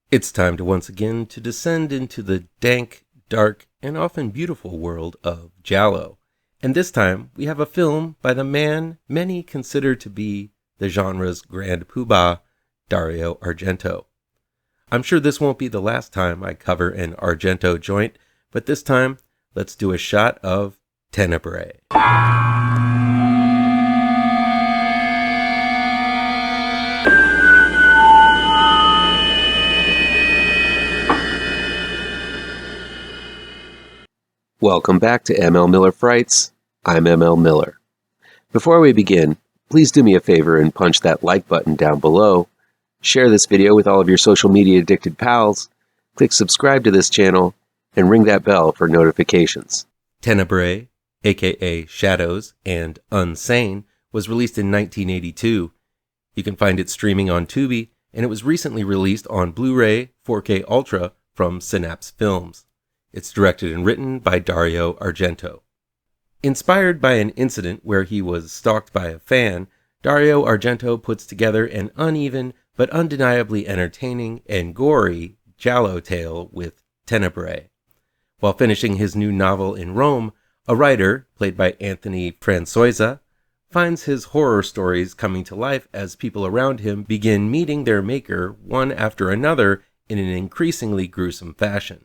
It's time to once again to descend into the dank, dark, and often beautiful world of Giallo. And this time, we have a film by the man many consider to be the genre's grand poobah, Dario Argento. I'm sure this won't be the last time I cover an Argento joint, but this time, let's do a shot of TENEBRAE. Welcome back to ML Miller Frights. I'm ML Miller. Before we begin, please do me a favor and punch that like button down below. Share this video with all of your social media addicted pals. Click subscribe to this channel and ring that bell for notifications. TENEBRAE, aka Shadows, and UNSANE was released in 1982. You can find it streaming on Tubi, and it was recently released on Blu-ray 4K Ultra from Synapse Films. It's directed and written by Dario Argento. Inspired by an incident where he was stalked by a fan, Dario Argento puts together an uneven but undeniably entertaining and gory Giallo tale with TENEBRAE. While finishing his new novel in Rome, a writer, played by Anthony Francoisa, finds his horror stories coming to life as people around him begin meeting their maker one after another in an increasingly gruesome fashion.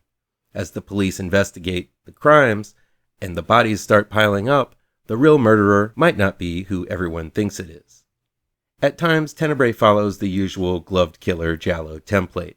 As the police investigate the crimes and the bodies start piling up, the real murderer might not be who everyone thinks it is. At times, TENEBRAE follows the usual gloved killer Giallo template.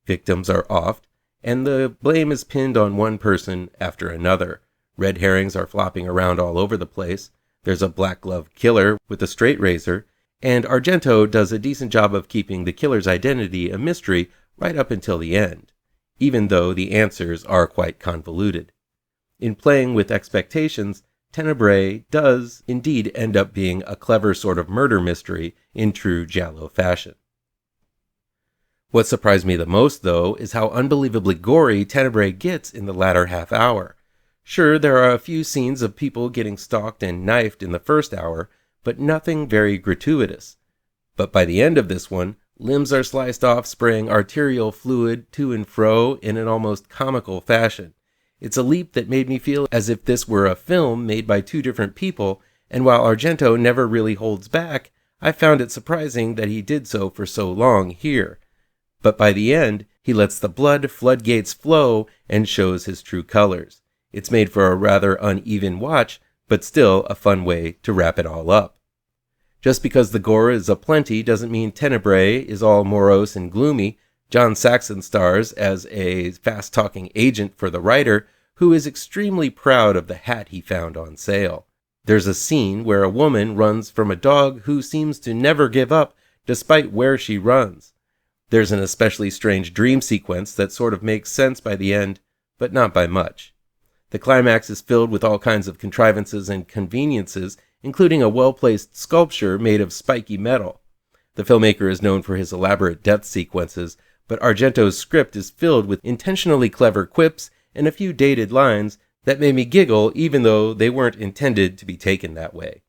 Victims are oft, and the blame is pinned on one person after another. Red herrings are flopping around all over the place. There's a black-gloved killer with a straight razor, and Argento does a decent job of keeping the killer's identity a mystery right up until the end, even though the answers are quite convoluted. In playing with expectations, TENEBRAE does indeed end up being a clever sort of murder mystery in true Giallo fashion. What surprised me the most, though, is how unbelievably gory TENEBRAE gets in the latter half hour. Sure, there are a few scenes of people getting stalked and knifed in the first hour, but nothing very gratuitous. But by the end of this one, limbs are sliced off, spraying arterial fluid to and fro in an almost comical fashion. It's a leap that made me feel as if this were a film made by two different people, and while Argento never really holds back, I found it surprising that he did so for so long here. But by the end, he lets the blood floodgates flow and shows his true colors. It's made for a rather uneven watch, but still a fun way to wrap it all up. Just because the gore is aplenty doesn't mean TENEBRAE is all morose and gloomy. John Saxon stars as a fast-talking agent for the writer who is extremely proud of the hat he found on sale. There's a scene where a woman runs from a dog who seems to never give up despite where she runs. There's an especially strange dream sequence that sort of makes sense by the end, but not by much. The climax is filled with all kinds of contrivances and conveniences, including a well-placed sculpture made of spiky metal. The filmmaker is known for his elaborate death sequences, but Argento's script is filled with intentionally clever quips and a few dated lines that made me giggle even though they weren't intended to be taken that way.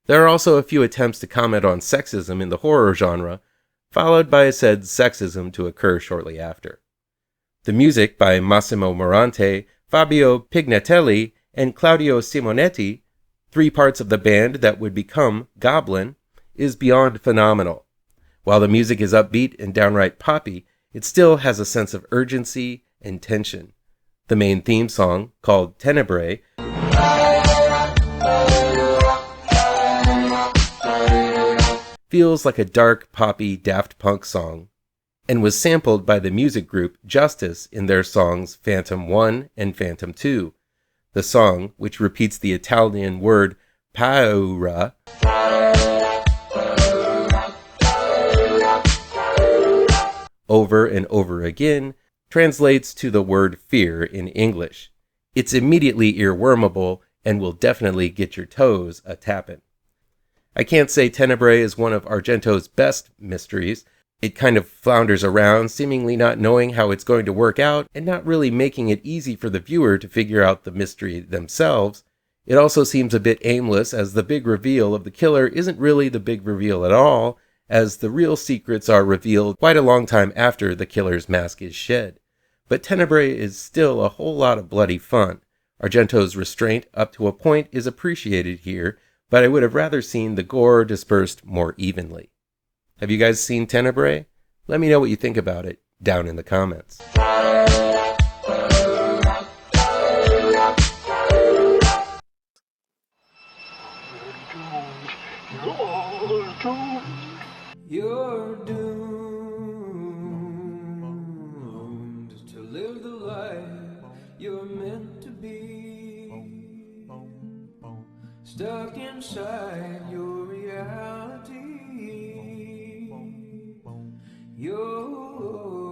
There are also a few attempts to comment on sexism in the horror genre, followed by said sexism to occur shortly after. The music by Massimo Morante, Fabio Pignatelli, and Claudio Simonetti, three parts of the band that would become Goblin, is beyond phenomenal. While the music is upbeat and downright poppy, it still has a sense of urgency and tension. The main theme song, called TENEBRAE, feels like a dark, poppy Daft Punk song, and was sampled by the music group Justice in their songs Phantom 1 and Phantom 2. The song, which repeats the Italian word paura, over and over again, translates to the word fear in English. It's immediately earwormable and will definitely get your toes a-tappin'. I can't say TENEBRAE is one of Argento's best mysteries. It kind of flounders around, seemingly not knowing how it's going to work out and not really making it easy for the viewer to figure out the mystery themselves. It also seems a bit aimless, as the big reveal of the killer isn't really the big reveal at all, as the real secrets are revealed quite a long time after the killer's mask is shed. But Tenebrae is still a whole lot of bloody fun. Argento's restraint up to a point is appreciated here, but I would have rather seen the gore dispersed more evenly. Have you guys seen Tenebrae? Let me know what you think about it down in the comments. You're doomed to live the life you're meant to be, stuck inside your reality. You're